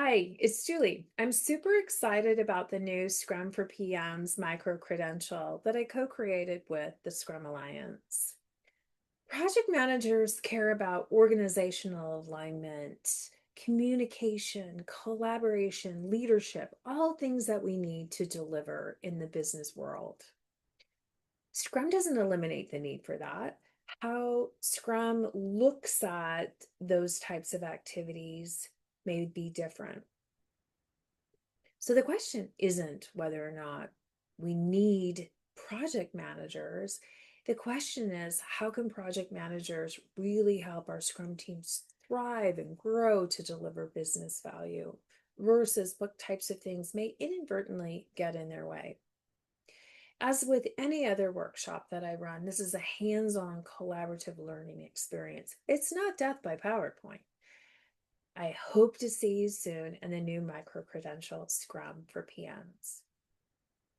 Hi, it's Julie. I'm super excited about the new Scrum for PM's micro credential that I co-created with the Scrum Alliance. Project managers care about organizational alignment, communication, collaboration, leadership, all things that we need to deliver in the business world. Scrum doesn't eliminate the need for that. How Scrum looks at those types of activities may be different. So the question isn't whether or not we need project managers. The question is, how can project managers really help our Scrum teams thrive and grow to deliver business value versus what types of things may inadvertently get in their way? As with any other workshop that I run, this is a hands-on collaborative learning experience. It's not death by PowerPoint. I hope to see you soon in the new micro credential Scrum for PMs.